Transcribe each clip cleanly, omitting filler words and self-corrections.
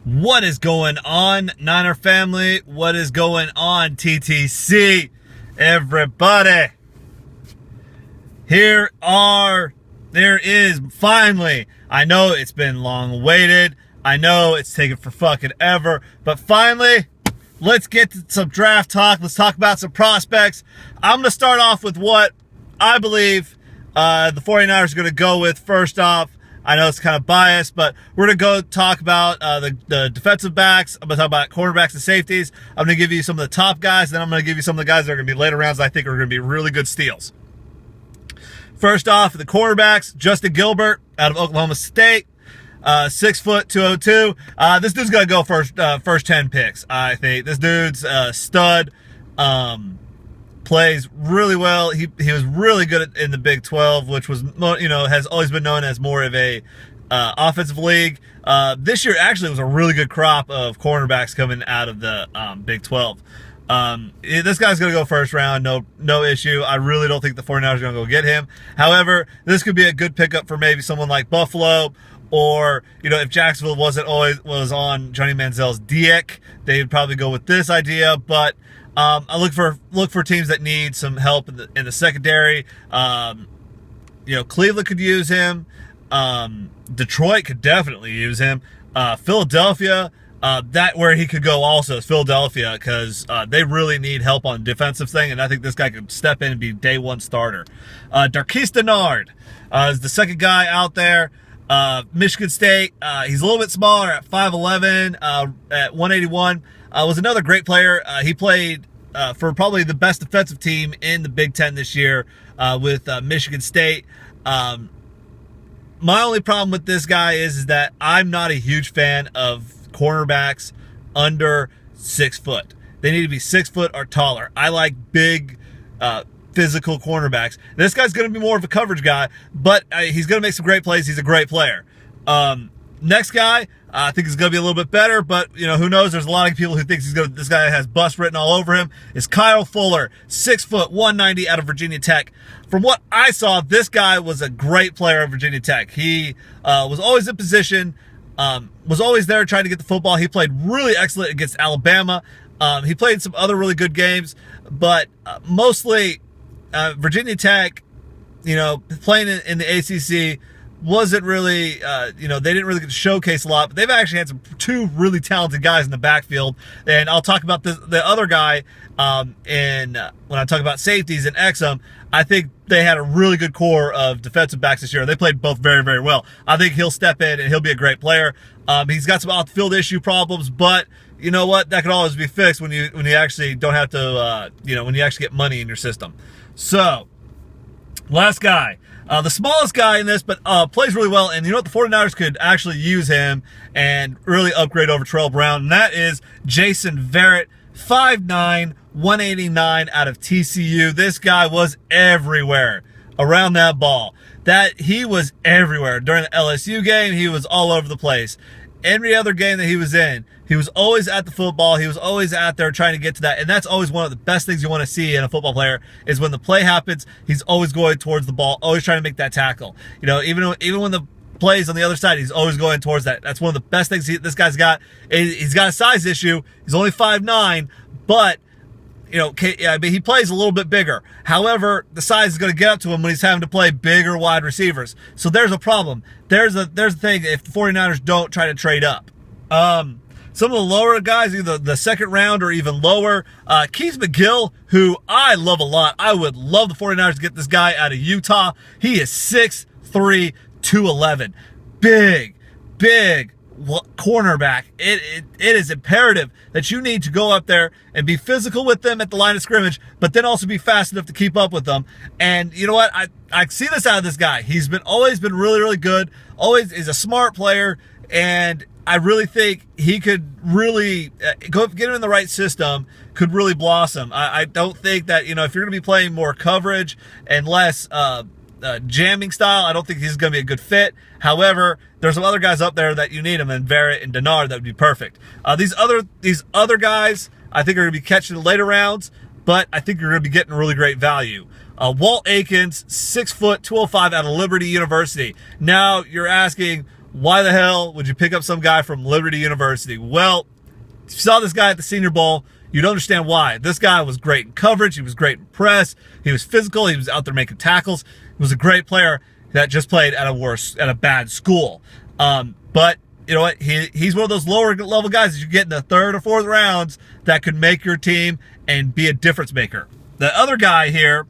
What is going on, Niner family? What is going on, TTC? Everybody. There is finally, I know it's been long awaited. I know it's taken for fucking ever, but finally, let's get to some draft talk. Let's talk about some prospects. I'm going to start off with what I believe the 49ers are going to go with first off. I know it's kind of biased, but we're going to go talk about the defensive backs. I'm going to talk about cornerbacks and safeties. I'm going to give you some of the top guys, then I'm going to give you some of the guys that are going to be later rounds that I think are going to be really good steals. First off, the cornerbacks, Justin Gilbert out of Oklahoma State, 6 foot, 202. This dude's going to go first 10 picks, I think. This dude's a stud. Plays really well. He was really good in the Big 12, which was, has always been known as more of a offensive league. This year actually was a really good crop of cornerbacks coming out of the Big 12. This guy's going to go first round, no issue. I really don't think the 49ers are going to go get him. However, this could be a good pickup for maybe someone like Buffalo, or, if Jacksonville was on Johnny Manziel's dick, they would probably go with this idea, but I look for teams that need some help in the secondary. Cleveland could use him. Detroit could definitely use him. Philadelphia, that where he could go also is Philadelphia, because they really need help on defensive thing, and I think this guy could step in and be day one starter. Darqueze Dennard is the second guy out there. Michigan State. He's a little bit smaller at 5'11", at 181. Was another great player. He played for probably the best defensive team in the Big Ten this year with Michigan State. My only problem with this guy is that I'm not a huge fan of cornerbacks under 6 foot. They need to be 6 foot or taller. I like big, physical cornerbacks. This guy's going to be more of a coverage guy, but he's going to make some great plays. He's a great player. Next guy, I think he's going to be a little bit better, but who knows? There's a lot of people who think this guy has bust written all over him. Is Kyle Fuller, 6 foot, 190 out of Virginia Tech. From what I saw, this guy was a great player at Virginia Tech. He was always in position, was always there trying to get the football. He played really excellent against Alabama. He played some other really good games, but mostly Virginia Tech, playing in the ACC wasn't really, they didn't really get to showcase a lot, but they've actually had two really talented guys in the backfield. And I'll talk about the other guy when I talk about safeties in Exum. I think they had a really good core of defensive backs this year. They played both very, very well. I think he'll step in and he'll be a great player. He's got some off-the-field issue problems, but you know what? That could always be fixed when you actually don't have to, when you actually get money in your system. So, last guy. The smallest guy in this, but plays really well. And you know what? The 49ers could actually use him and really upgrade over Terrell Brown. And that is Jason Verrett, 5'9", 189 out of TCU. This guy was everywhere around that ball. He was everywhere. During the LSU game, he was all over the place. Every other game that he was in, he was always at the football. He was always out there trying to get to that. And that's always one of the best things you want to see in a football player is when the play happens, he's always going towards the ball, always trying to make that tackle. Even when the play's on the other side, he's always going towards that. That's one of the best things this guy's got. He's got a size issue. He's only 5'9", but he plays a little bit bigger. However, the size is going to get up to him when he's having to play bigger wide receivers. So there's a problem. There's a thing if the 49ers don't try to trade up. Some of the lower guys, either the second round or even lower, Keith McGill, who I love a lot. I would love the 49ers to get this guy out of Utah. He is 6'3", 211. Big cornerback. It is imperative that you need to go up there and be physical with them at the line of scrimmage, but then also be fast enough to keep up with them. And you know what? I see this out of this guy. He's always been really, really good. Always is a smart player, and I really think he could really get him in the right system, could really blossom. I don't think that, if you're going to be playing more coverage and less jamming style, I don't think he's going to be a good fit. However, there's some other guys up there that you need him, and Verrett and Dennard, that would be perfect. These other guys, I think are going to be catching the later rounds, but I think you're going to be getting really great value. Walt Aikens, 6 foot, 205 out of Liberty University. Now you're asking, Why the hell would you pick up some guy from Liberty University? Well, if you saw this guy at the Senior Bowl, you'd understand why. This guy was great in coverage. He was great in press. He was physical. He was out there making tackles. He was a great player that just played at a bad school. But you know what? He's one of those lower level guys that you get in the third or fourth rounds that could make your team and be a difference maker. The other guy here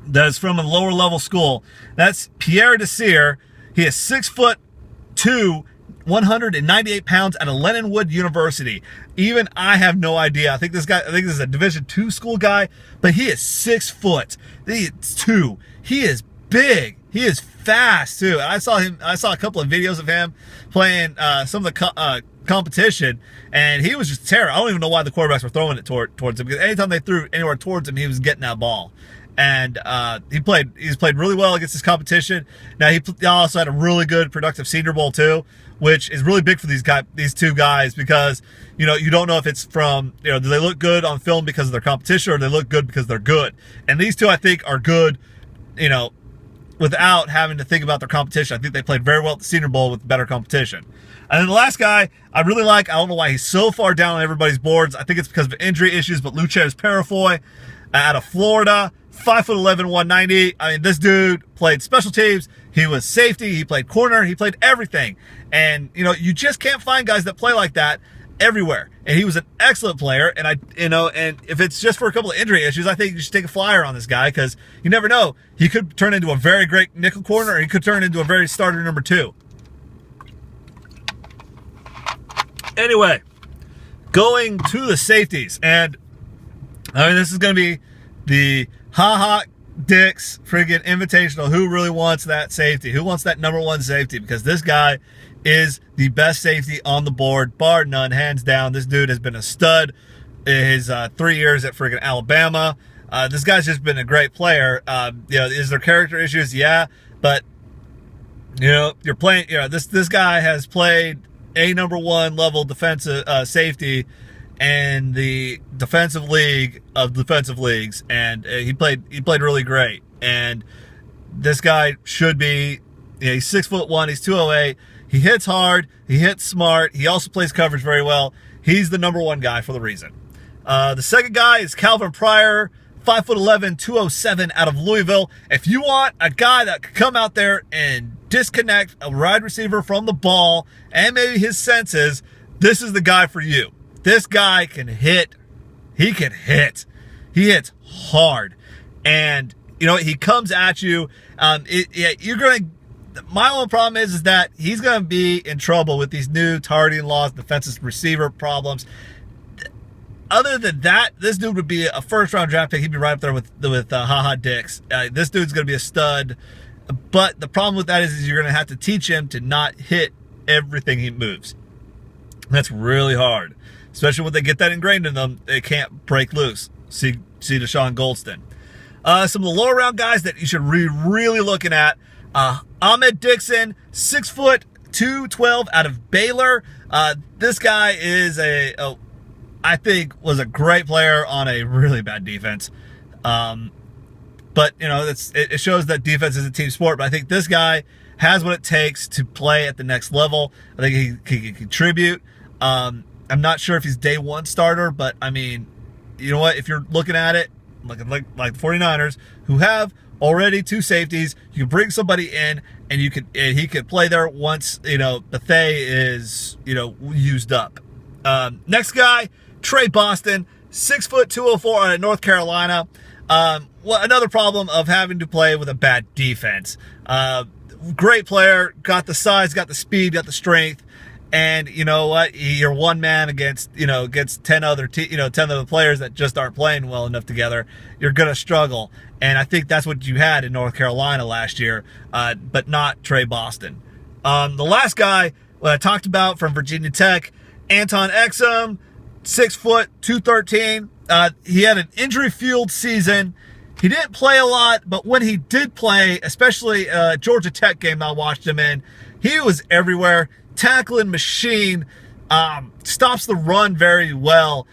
that is from a lower level school, that's Pierre Desir. He is 6'2", 198 pounds at a Leninwood University. Even I have no idea. I think this is a Division II school guy, but he is 6 foot. He's 2. He is big. He is fast too. I saw a couple of videos of him playing some of the competition, and he was just terrible. I don't even know why the quarterbacks were throwing it towards him, because anytime they threw anywhere towards him, he was getting that ball. And he's played really well against his competition. Now he also had a really good productive Senior Bowl too, which is really big for these two guys, because you don't know if it's from, do they look good on film because of their competition, or do they look good because they're good. And these two, I think, are good, without having to think about their competition. I think they played very well at the Senior Bowl with better competition. And then the last guy I really like, I don't know why he's so far down on everybody's boards. I think it's because of injury issues, but Loucheiz Purifoy out of Florida, 5'11", 190. I mean, this dude played special teams. He was safety. He played corner. He played everything. And, you just can't find guys that play like that everywhere. And he was an excellent player. And and if it's just for a couple of injury issues, I think you should take a flyer on this guy, because you never know. He could turn into a very great nickel corner, or he could turn into a very starter number 2. Anyway, going to the safeties. And, this is going to be the Ha Dix friggin' Invitational. Who really wants that safety? Who wants that number 1 safety? Because this guy is the best safety on the board, bar none, hands down. This dude has been a stud in his 3 years at friggin' Alabama. This guy's just been a great player. Is there character issues? Yeah, but you're playing. This guy has played a number 1 level defensive safety and the defensive league of defensive leagues, and he played really great. And this guy should be, he's 6'1", he's 208. He hits hard, he hits smart, he also plays coverage very well. He's the number 1 guy for the reason. The second guy is Calvin Pryor, 5'11", 207 out of Louisville. If you want a guy that could come out there and disconnect a wide receiver from the ball and maybe his senses, this is the guy for you. This guy can hit. He can hit. He hits hard. And, he comes at you. You're going to... My only problem is that he's going to be in trouble with these new targeting laws, defensive receiver problems. Other than that, this dude would be a first-round draft pick. He'd be right up there with Ha Dix. This dude's going to be a stud. But the problem with that is you're going to have to teach him to not hit everything he moves. That's really hard. Especially when they get that ingrained in them, they can't break loose. See Deshaun Goldston. Some of the lower round guys that you should be really looking at. Ahmed Dixon, 6 foot, 212 out of Baylor. This guy is I think was a great player on a really bad defense. But it shows that defense is a team sport. But I think this guy has what it takes to play at the next level. I think he can contribute. I'm not sure if he's day 1 starter, but I mean, you know what? If you're looking at it like the 49ers, who have already 2 safeties, you can bring somebody in, and he could play there once Bethea is used up. Next guy, Trey Boston, 6 foot, 204 out of North Carolina. Another problem of having to play with a bad defense. Great player, got the size, got the speed, got the strength. And you know what? You're one man against 10 other 10 other players that just aren't playing well enough together. You're gonna struggle, and I think that's what you had in North Carolina last year, but not Trey Boston. The last guy I talked about from Virginia Tech, Anton Exum, 6 foot, 213. He had an injury-fueled season. He didn't play a lot, but when he did play, especially Georgia Tech game I watched him in, he was everywhere. Tackling machine, stops the run very well.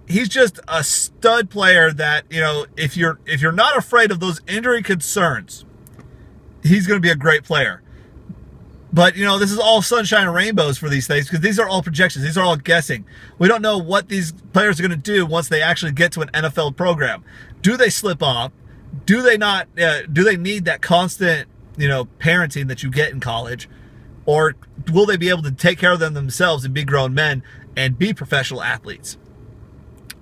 He's just a stud player that, if you're not afraid of those injury concerns, he's going to be a great player. But, you know, this is all sunshine and rainbows for these things because these are all projections. These are all guessing. We don't know what these players are going to do once they actually get to an NFL program. Do they slip off? Do they not? Do they need that constant, you know, parenting that you get in college? Or will they be able to take care of them themselves and be grown men and be professional athletes?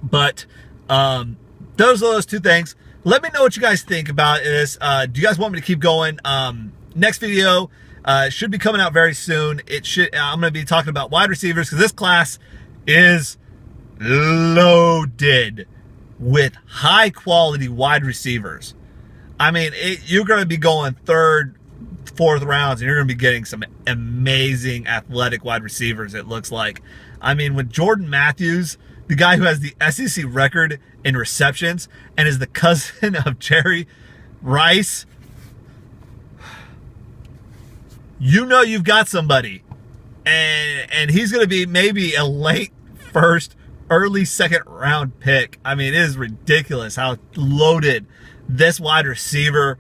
But those are those two things. Let me know what you guys think about this. Do you guys want me to keep going? Next video should be coming out very soon. I'm going to be talking about wide receivers because this class is loaded with high quality wide receivers. I mean, you're going to be going third, fourth rounds, and you're going to be getting some amazing athletic wide receivers, it looks like. I mean, with Jordan Matthews, the guy who has the SEC record in receptions and is the cousin of Jerry Rice, you know you've got somebody. And he's going to be maybe a late first, early second round pick. I mean, it is ridiculous how loaded this wide receiver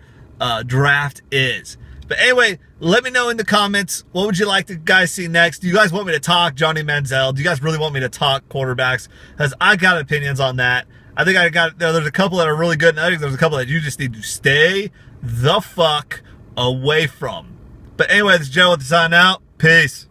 draft is. But anyway, let me know in the comments, what would you like to guys see next? Do you guys want me to talk Johnny Manziel? Do you guys really want me to talk quarterbacks? Because I got opinions on that. I think there's a couple that are really good, and I think there's a couple that you just need to stay the fuck away from. But anyway, this is Joe with the sign out. Peace.